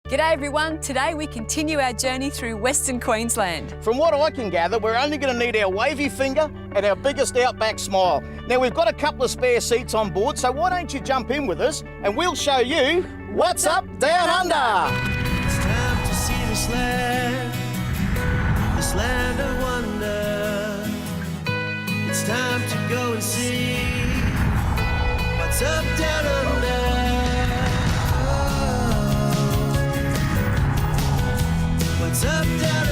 G'day everyone, today we continue our journey through Western Queensland. From what I can gather, we're only going to need our wavy finger and our biggest Outback smile. Now we've got a couple of spare seats on board, so why don't you jump in with us and we'll show you what's up down under. It's time to see this land of wonder. It's time to go and see what's up down under. What's up down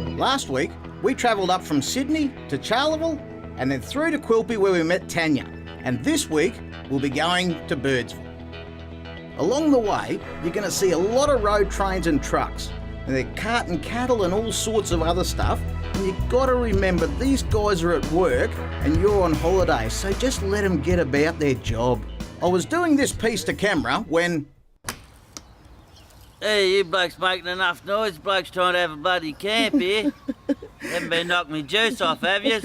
under? Last week, we travelled up from Sydney to Charleville and then through to Quilpie where we met Tania. And this week, we'll be going to Birdsville. Along the way, you're going to see a lot of road trains and trucks. And they're carting cattle and all sorts of other stuff. And you've got to remember, these guys are at work and you're on holiday, so just let them get about their job. I was doing this piece to camera when... Hey, you blokes making enough noise. Blokes trying to have a bloody camp here. Haven't been knocking me juice off, have you?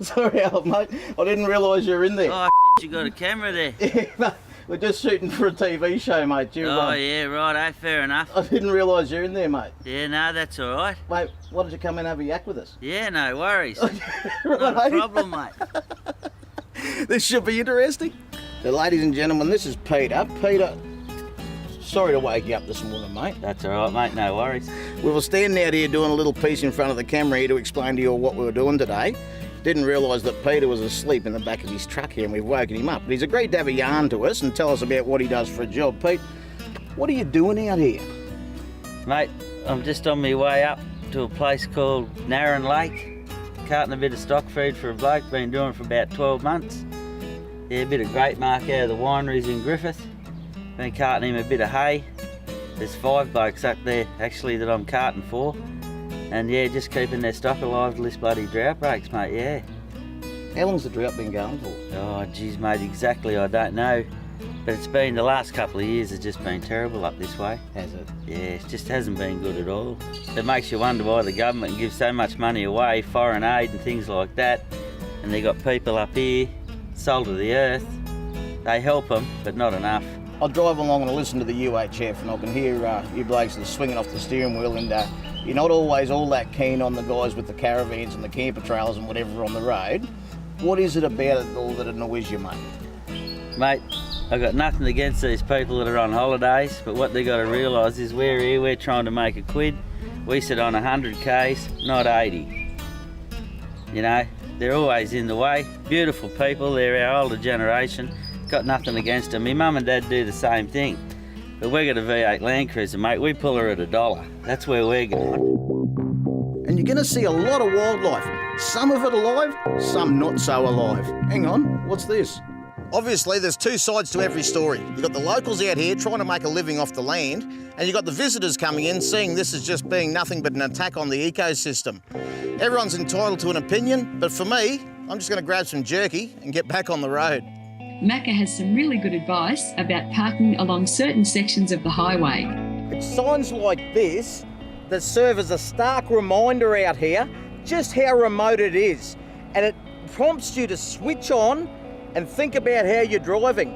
Sorry, Al, mate. I didn't realise you were in there. Oh, you got a camera there. Yeah, mate. We're just shooting for a TV show, mate. Yeah, right, fair enough. I didn't realise you're in there, mate. Yeah, no, that's all right. Mate, why don't you come and have a yak with us? Yeah, no worries. Right, Not a problem, mate. This should be interesting. So, ladies and gentlemen, this is Peter. Peter, sorry to wake you up this morning, mate. That's all right, mate, no worries. We were standing out here doing a little piece in front of the camera here to explain to you all what we were doing today. Didn't realise that Peter was asleep in the back of his truck here and we've woken him up. But he's agreed to have a yarn to us and tell us about what he does for a job. Pete, what are you doing out here? Mate, I'm just on my way up to a place called Narran Lake, carting a bit of stock feed for a bloke, been doing it for about 12 months. Yeah, a bit of grape mark out of the wineries in Griffith. Been carting him a bit of hay. There's 5 blokes up there actually that I'm carting for. And yeah, just keeping their stock alive till this bloody drought breaks, mate, yeah. How long's the drought been going for? Oh, geez, mate, exactly, I don't know. But it's been, the last couple of years, it's just been terrible up this way. Has it? Yeah, it just hasn't been good at all. It makes you wonder why the government gives so much money away, foreign aid and things like that. And they got people up here, salt of the earth. They help them, but not enough. I drive along and I listen to the UHF and I can hear you blokes that are swinging off the steering wheel and you're not always all that keen on the guys with the caravans and the camper trailers and whatever on the road. What is it about it all that annoys you, mate? Mate, I've got nothing against these people that are on holidays, but what they got to realise is we're here, we're trying to make a quid. We sit on 100 Ks, not 80. You know, they're always in the way. Beautiful people, they're our older generation. Got nothing against them. My mum and dad do the same thing. But we got a V8 Land Cruiser, mate. We pull her at $1. That's where we're going. And you're going to see a lot of wildlife. Some of it alive, some not so alive. Hang on, what's this? Obviously, there's 2 sides to every story. You've got the locals out here trying to make a living off the land, and you've got the visitors coming in seeing this as just being nothing but an attack on the ecosystem. Everyone's entitled to an opinion, but for me, I'm just going to grab some jerky and get back on the road. Macca has some really good advice about parking along certain sections of the highway. It's signs like this that serve as a stark reminder out here just how remote it is. And it prompts you to switch on and think about how you're driving.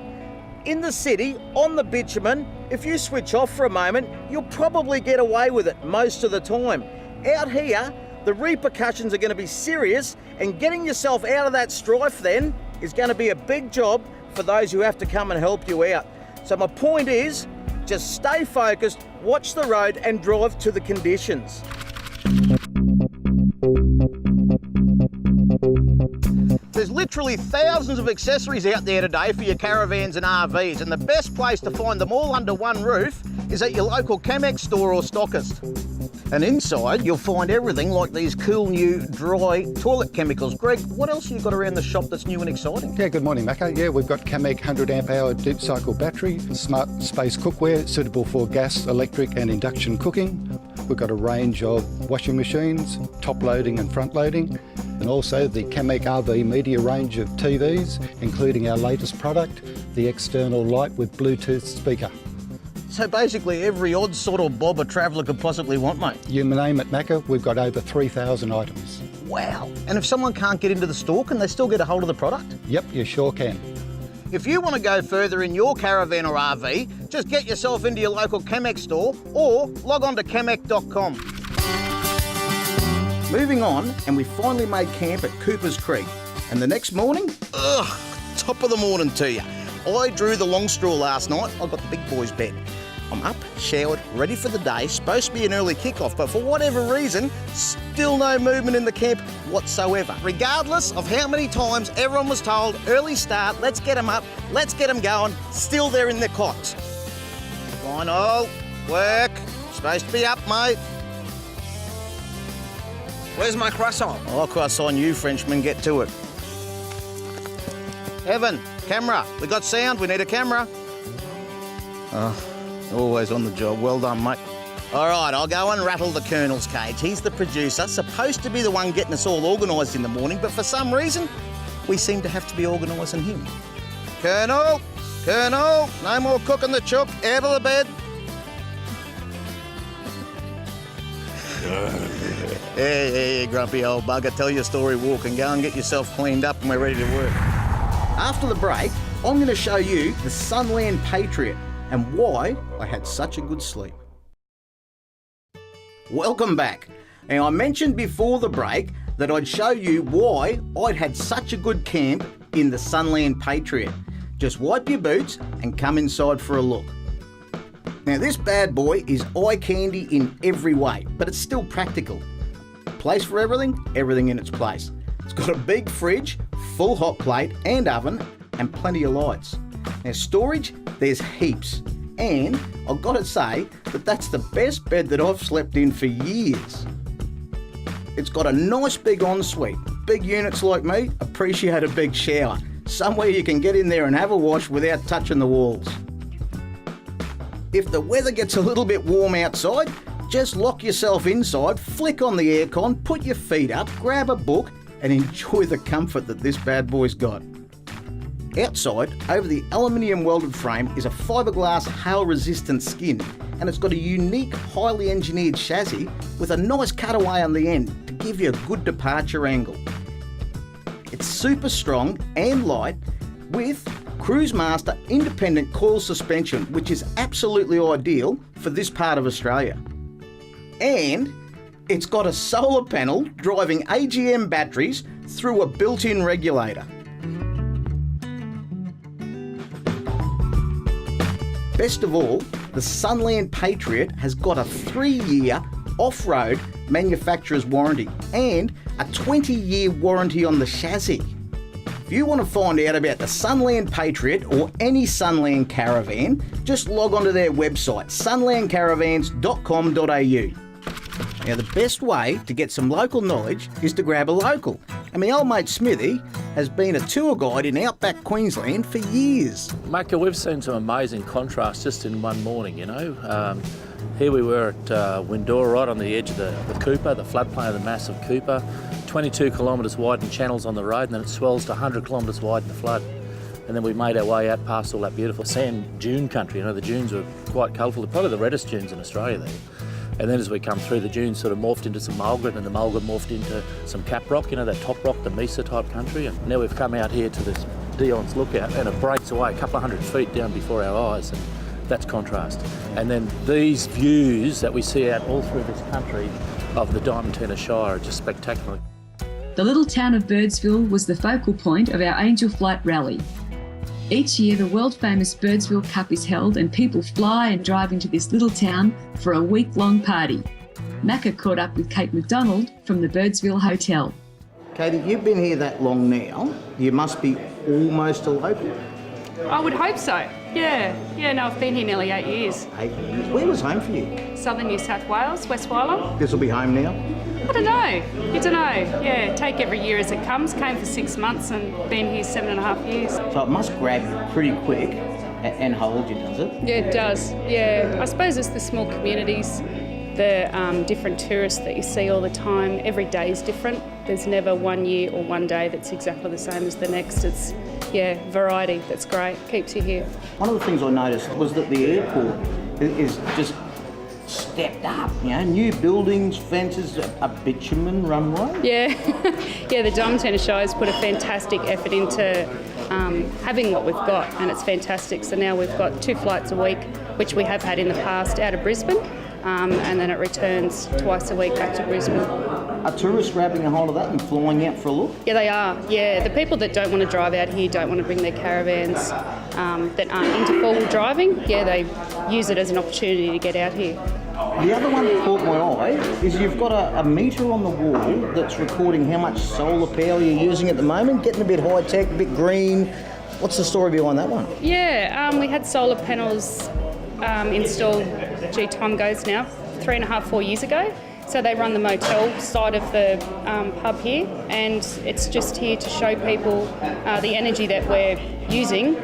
In the city, on the bitumen, if you switch off for a moment, you'll probably get away with it most of the time. Out here, the repercussions are going to be serious, and getting yourself out of that strife then is going to be a big job for those who have to come and help you out. So my point is, just stay focused, watch the road and drive to the conditions. There's literally thousands of accessories out there today for your caravans and RVs, and the best place to find them all under one roof is at your local Chemex store or stockist. And inside, you'll find everything like these cool new dry toilet chemicals. Greg, what else have you got around the shop that's new and exciting? Yeah, good morning, Macca. Yeah, we've got Chemex 100 amp hour deep cycle battery, smart space cookware suitable for gas, electric and induction cooking. We've got a range of washing machines, top loading and front loading, and also the Chemex RV media range of TVs, including our latest product, the external light with Bluetooth speaker. So basically every odd sort of bob a traveller could possibly want, mate. You name it, Macca, we've got over 3,000 items. Wow. And if someone can't get into the store, can they still get a hold of the product? Yep, you sure can. If you want to go further in your caravan or RV, just get yourself into your local Chemex store or log on to chemex.com. Moving on, and we finally made camp at Cooper's Creek. And the next morning, top of the morning to you. I drew the long straw last night. I got the big boy's bed. I'm up, showered, ready for the day. Supposed to be an early kickoff, but for whatever reason, still no movement in the camp whatsoever. Regardless of how many times everyone was told, early start, let's get them up, let's get them going, still they're in their cots. Final, work, supposed to be up, mate. Where's my croissant? I'll croissant you, Frenchman, get to it. Evan, camera, we got sound, we need a camera. Always on the job, well done, mate. All right, I'll go and rattle the Colonel's cage. He's the producer, supposed to be the one getting us all organised in the morning, but for some reason, we seem to have to be organising him. Colonel, no more cooking the chook, out of the bed. Hey, grumpy old bugger, tell your story walking. Go and get yourself cleaned up and we're ready to work. After the break, I'm going to show you the Sunland Patriot and why I had such a good sleep. Welcome back. Now, I mentioned before the break that I'd show you why I'd had such a good camp in the Sunland Patriot. Just wipe your boots and come inside for a look. Now, this bad boy is eye candy in every way, but it's still practical. Place for everything in its place. It's got a big fridge, full hot plate and oven, and plenty of lights. Now, storage, there's heaps. And I've got to say that that's the best bed that I've slept in for years. It's got a nice big ensuite. Big units like me appreciate a big shower. Somewhere you can get in there and have a wash without touching the walls. If the weather gets a little bit warm outside, just lock yourself inside, flick on the aircon, put your feet up, grab a book and enjoy the comfort that this bad boy's got. Outside, over the aluminium welded frame is a fiberglass hail-resistant skin, and it's got a unique, highly engineered chassis with a nice cutaway on the end to give you a good departure angle. It's super strong and light with Cruisemaster independent coil suspension, which is absolutely ideal for this part of Australia. And it's got a solar panel driving AGM batteries through a built-in regulator. Best of all, the Sunland Patriot has got a 3-year off-road manufacturer's warranty and a 20-year warranty on the chassis. If you want to find out about the Sunland Patriot or any Sunland Caravan, just log on to their website, sunlandcaravans.com.au. Now, the best way to get some local knowledge is to grab a local. And my old mate Smithy has been a tour guide in Outback Queensland for years. Macca, we've seen some amazing contrasts just in one morning, you know. Here we were at Windora, right on the edge of the Cooper, the floodplain of the massive Cooper, 22 kilometres wide in channels on the road, and then it swells to 100 kilometres wide in the flood. And then we made our way out past all that beautiful sand dune country. You know, the dunes were quite colourful. They're probably the reddest dunes in Australia there. And then as we come through, the dunes sort of morphed into some mulga, and the mulga morphed into some cap rock, you know, that top rock, the mesa type country. And now we've come out here to this Dion's Lookout, and it breaks away a couple of 100 feet down before our eyes, and that's contrast. And then these views that we see out all through this country of the Diamantina Shire are just spectacular. The little town of Birdsville was the focal point of our Angel Flight Rally. Each year, the world-famous Birdsville Cup is held and people fly and drive into this little town for a week-long party. Macca caught up with Kate McDonald from the Birdsville Hotel. Katie, you've been here that long now. You must be almost a local. I would hope so. Yeah, no, I've been here nearly 8 years. 8 years. Where was home for you? Southern New South Wales, West Wylam. This will be home now? I don't know. You don't know. Yeah, take every year as it comes. Came for 6 months and been here 7.5 years. So it must grab you pretty quick and hold you, does it? Yeah, it does. Yeah, I suppose it's the small communities, the different tourists that you see all the time. Every day is different. There's never one year or one day that's exactly the same as the next. It's, variety. That's great. Keeps you here. One of the things I noticed was that the airport is just stepped up, you know, new buildings, fences, a bitumen runway. Yeah, the Diamantina Shire's put a fantastic effort into having what we've got, and it's fantastic. So now we've got 2 flights a week, which we have had in the past out of Brisbane, and then it returns twice a week back to Brisbane. Are tourists grabbing a hold of that and flying out for a look? Yeah, they are. Yeah, the people that don't want to drive out here, don't want to bring their caravans, that aren't into four-wheel driving, yeah, they use it as an opportunity to get out here. The other one that caught my eye is you've got a meter on the wall that's recording how much solar power you're using at the moment, getting a bit high-tech, a bit green. What's the story behind that one? Yeah, we had solar panels installed, time goes now, 3.5, 4 years ago. So they run the motel side of the pub here, and it's just here to show people the energy that we're using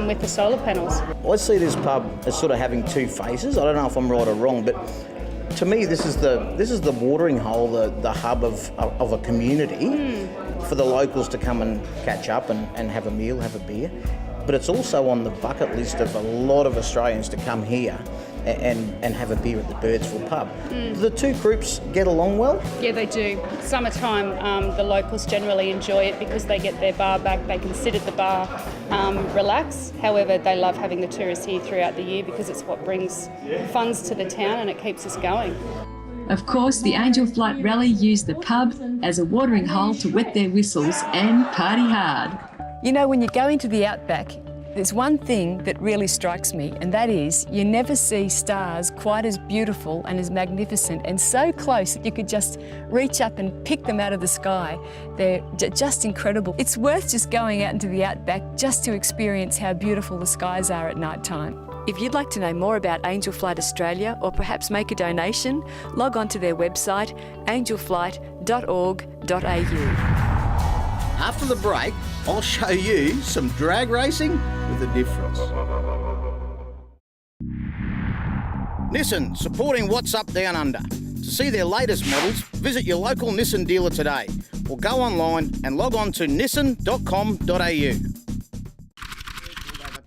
with the solar panels. I see this pub as sort of having 2 faces. I don't know if I'm right or wrong, but to me this is the watering hole, the hub of a community for the locals to come and catch up and have a meal, have a beer. But it's also on the bucket list of a lot of Australians to come here and have a beer at the Birdsville pub. Do the 2 groups get along well? Yeah, they do. Summertime, the locals generally enjoy it because they get their bar back, they can sit at the bar, relax. However, they love having the tourists here throughout the year because it's what brings funds to the town and it keeps us going. Of course, the Angel Flight Rally used the pub as a watering hole to wet their whistles and party hard. You know, when you go into the Outback, there's one thing that really strikes me, and that is you never see stars quite as beautiful and as magnificent and so close that you could just reach up and pick them out of the sky. They're just incredible. It's worth just going out into the Outback just to experience how beautiful the skies are at night time. If you'd like to know more about Angel Flight Australia or perhaps make a donation, log on to their website angelflight.org.au. After the break, I'll show you some drag racing with a difference. Nissan, supporting What's Up Down Under. To see their latest models, visit your local Nissan dealer today or go online and log on to nissan.com.au.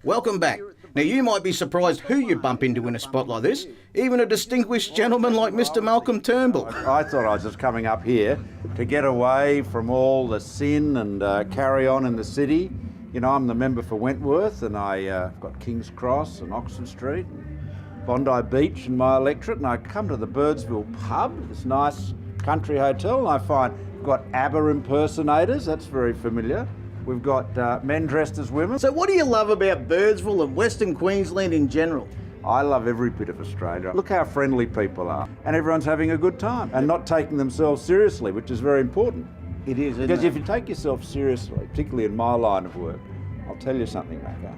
Welcome back. Now, you might be surprised who you bump into in a spot like this, even a distinguished gentleman like Mr. Malcolm Turnbull. I thought I was just coming up here to get away from all the sin and carry on in the city. You know, I'm the member for Wentworth, and I've got King's Cross and Oxford Street and Bondi Beach in my electorate, and I come to the Birdsville pub, this nice country hotel, and I find we've got ABBA impersonators, that's very familiar. We've got men dressed as women. So what do you love about Birdsville and Western Queensland in general? I love every bit of Australia. Look how friendly people are. And everyone's having a good time and not taking themselves seriously, which is very important. It is, isn't Because it? if you take yourself seriously, particularly in my line of work, I'll tell you something, Macca,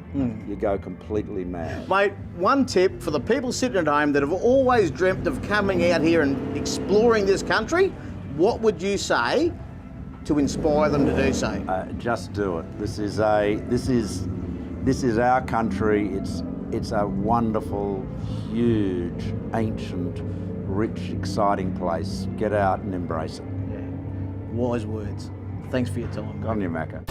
you go completely mad. Mate, one tip for the people sitting at home that have always dreamt of coming out here and exploring this country, what would you say to inspire them to do so? Just do it. This is our country. It's a wonderful, huge, ancient, rich, exciting place. Get out and embrace it. Yeah. Wise words. Thanks for your time. On you, Macca.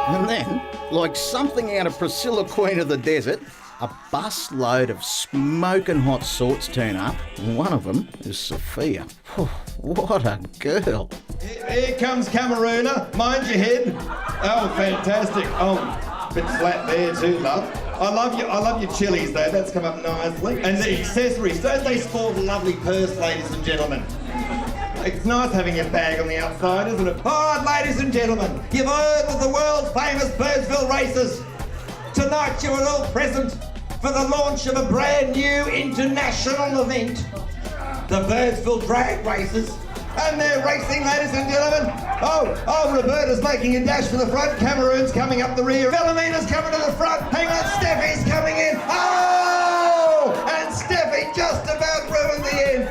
And then, like something out of Priscilla, Queen of the Desert, a bus load of smoking hot sorts turn up, and one of them is Sophia. What a girl. Here comes Cameroona. Mind your head. Oh, fantastic. Oh, bit flat there too, love. I love your chilies though. That's come up nicely. And the accessories. Don't they sport a lovely purse, ladies and gentlemen? It's nice having your bag on the outside, isn't it? All right, ladies and gentlemen, you've heard of the world famous Birdsville races. Tonight you are all present for the launch of a brand new international event, the Birdsville Drag Races. And they're racing, ladies and gentlemen. Oh, Roberta's making a dash for the front. Cameroon's coming up the rear. Philomena's coming to the front. Hang on, Steffi's coming in. Oh! And Steffi just about ruined the end.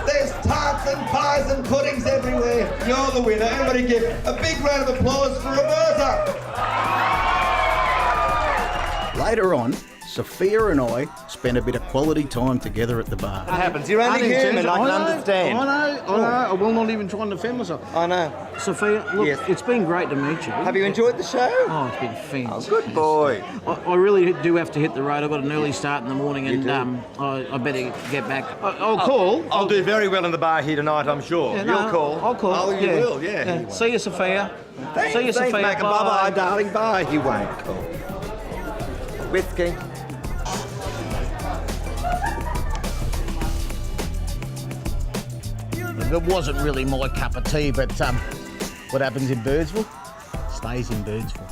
There's tarts and pies and puddings everywhere. You're the winner. Everybody give a big round of applause for Roberta. Later on, Sophia and I spent a bit of quality time together at the bar. What happens? You're only human, I can understand. I know. I will not even try and defend myself. I know. Sophia, look, Yes. it's been great to meet you. Have you enjoyed the show? Oh, it's been fantastic. Good boy. I really do have to hit the road. I've got an early start in the morning and I better get back. I'll call. I'll do very well in the bar here tonight, I'm sure. Yeah, no, You'll call. I'll call. Oh, you will, yeah. See you, Sophia. Thanks, See you, Sophia. Macca. Bye-bye, darling. Bye. He won't call. Whiskey. It wasn't really my cup of tea, but what happens in Birdsville stays in Birdsville.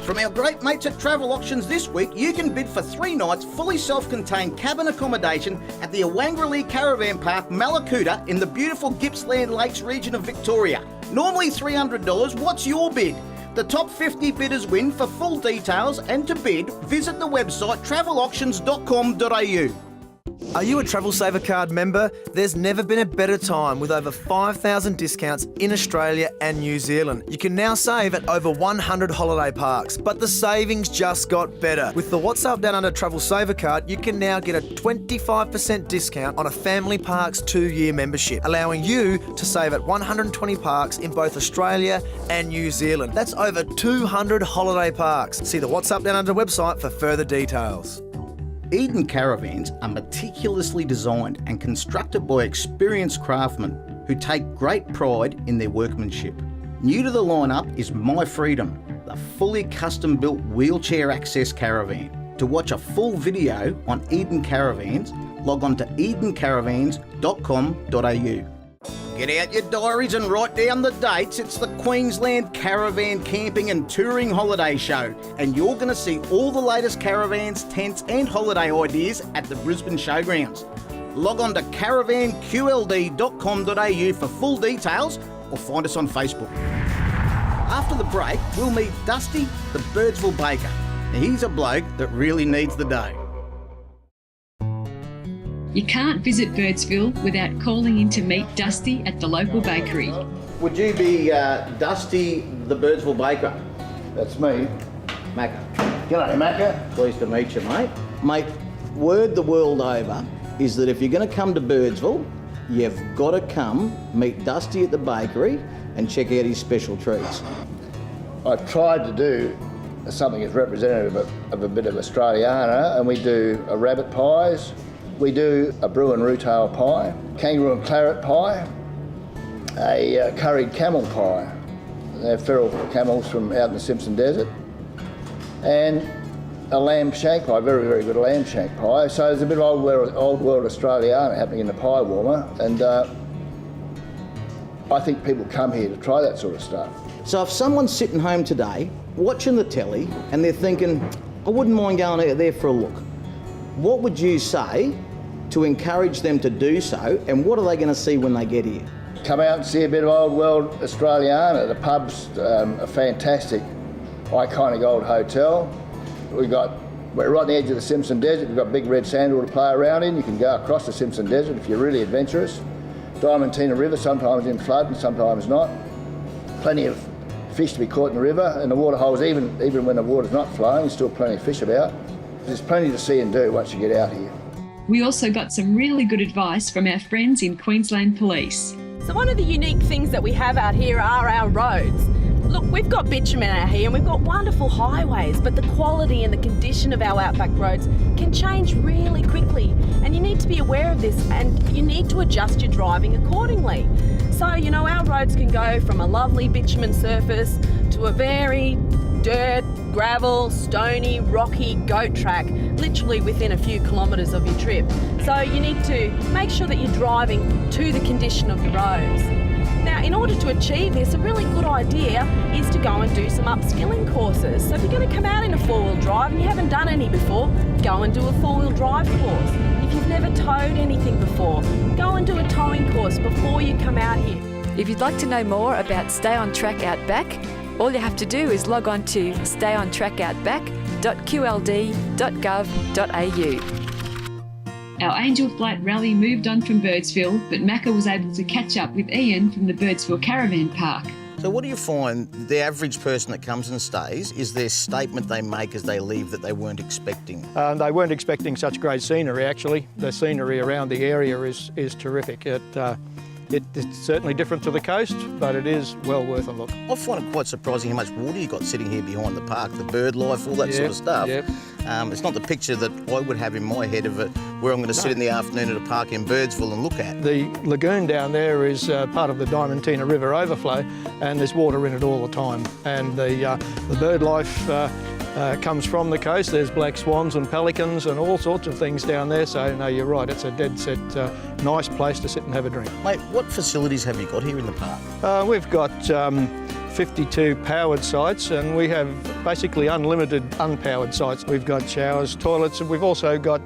From our great mates at Travel Auctions this week, you can bid for 3 nights fully self-contained cabin accommodation at the Awangrilly Caravan Park, Mallacoota in the beautiful Gippsland Lakes region of Victoria. Normally $300, what's your bid? The top 50 bidders win. For full details and to bid, visit the website travelauctions.com.au. Are you a Travel Saver Card member? There's never been a better time with over 5,000 discounts in Australia and New Zealand. You can now save at over 100 holiday parks, but the savings just got better. With the What's Up Downunder Travel Saver Card, you can now get a 25% discount on a Family Parks 2-year membership, allowing you to save at 120 parks in both Australia and New Zealand. That's over 200 holiday parks. See the What's Up Downunder website for further details. Eden Caravans are meticulously designed and constructed by experienced craftsmen who take great pride in their workmanship. New to the lineup is My Freedom, the fully custom-built wheelchair access caravan. To watch a full video on Eden Caravans, log on to edencaravans.com.au. Get out your diaries and write down the dates. It's the Queensland Caravan Camping and Touring Holiday Show, and you're going to see all the latest caravans, tents and holiday ideas at the Brisbane Showgrounds. Log on to caravanqld.com.au for full details or find us on Facebook. After the break, we'll meet Dusty, the Birdsville Baker. Now, he's a bloke that really needs the dough. You can't visit Birdsville without calling in to meet Dusty at the local bakery. Would you be Dusty, the Birdsville Baker? That's me. Macca. G'day, Macca. Pleased to meet you, mate. Mate, word the world over is that if you're going to come to Birdsville, you've got to come meet Dusty at the bakery and check out his special treats. I tried to do something that's representative of a bit of Australiana, and we do a rabbit pies, we do a brew and rutail pie, kangaroo and claret pie, a curried camel pie. They're feral camels from out in the Simpson Desert, and a lamb shank pie, very, very good lamb shank pie. So there's a bit of old world Australiana happening in the pie warmer, and I think people come here to try that sort of stuff. So if someone's sitting home today, watching the telly, and they're thinking, I wouldn't mind going out there for a look, what would you say to encourage them to do so, and what are they going to see when they get here? Come out and see a bit of old world Australiana. The pub's a fantastic, iconic old hotel. We're right on the edge of the Simpson Desert. We've got big red sandal to play around in. You can go across the Simpson Desert if you're really adventurous. Diamantina River, sometimes in flood and sometimes not. Plenty of fish to be caught in the river, and the water holes, even when the water's not flowing, still plenty of fish about. There's plenty to see and do once you get out here. We also got some really good advice from our friends in Queensland Police. So one of the unique things that we have out here are our roads. Look, we've got bitumen out here and we've got wonderful highways, but the quality and the condition of our outback roads can change really quickly, and you need to be aware of this, and you need to adjust your driving accordingly. So, you know, our roads can go from a lovely bitumen surface to a very dirt, gravel, stony, rocky goat track, literally within a few kilometres of your trip. So you need to make sure that you're driving to the condition of the roads. Now, in order to achieve this, a really good idea is to go and do some upskilling courses. So if you're going to come out in a four-wheel drive and you haven't done any before, go and do a four-wheel drive course. If you've never towed anything before, go and do a towing course before you come out here. If you'd like to know more about Stay on Track Outback, all you have to do is log on to stayontrackoutback.qld.gov.au. Our Angel Flight rally moved on from Birdsville, but Macca was able to catch up with Ian from the Birdsville Caravan Park. So So what do you find the average person that comes and stays, is their statement they make as they leave that they weren't expecting? They weren't expecting such great scenery, actually. The scenery around the area is terrific. It's certainly different to the coast, but it is well worth a look. I find it quite surprising how much water you got sitting here behind the park, the bird life, all that sort of stuff. Yep. It's not the picture that I would have in my head of it where I'm going to sit in the afternoon at a park in Birdsville and look at. The lagoon down there is part of the Diamantina River overflow, and there's water in it all the time. And the bird life comes from the coast. There's black swans and pelicans and all sorts of things down there. So no, you're right, it's a dead set nice place to sit and have a drink. Mate, what facilities have you got here in the park? We've got 52 powered sites, and we have basically unlimited unpowered sites. We've got showers, toilets, and we've also got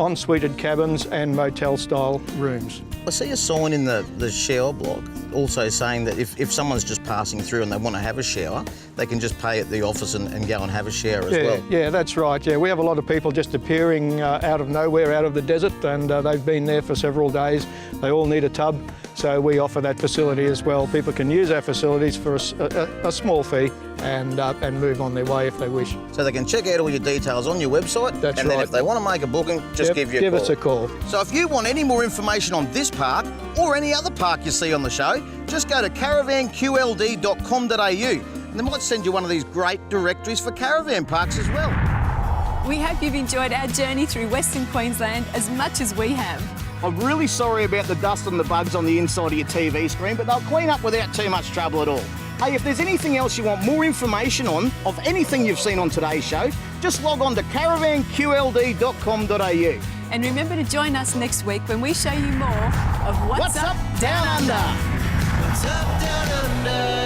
en-suited cabins and motel-style rooms. I see a sign in the shower block also saying that if someone's just passing through and they want to have a shower, they can just pay at the office and go and have a shower as well. Yeah, that's right. Yeah, we have a lot of people just appearing out of nowhere, out of the desert, and they've been there for several days. They all need a tub, so we offer that facility as well. People can use our facilities for a small fee and move on their way if they wish. So they can check out all your details on your website. That's and right. then if they want to make a booking, just give you a call. Give us a call. So if you want any more information on this park or any other park you see on the show, just go to caravanqld.com.au and they might send you one of these great directories for caravan parks as well. We hope you've enjoyed our journey through Western Queensland as much as we have. I'm really sorry about the dust and the bugs on the inside of your TV screen, but they'll clean up without too much trouble at all. Hey, if there's anything else you want more information on, of anything you've seen on today's show, just log on to caravanqld.com.au. And remember to join us next week when we show you more of What's Up Down Under. What's up, Down Under?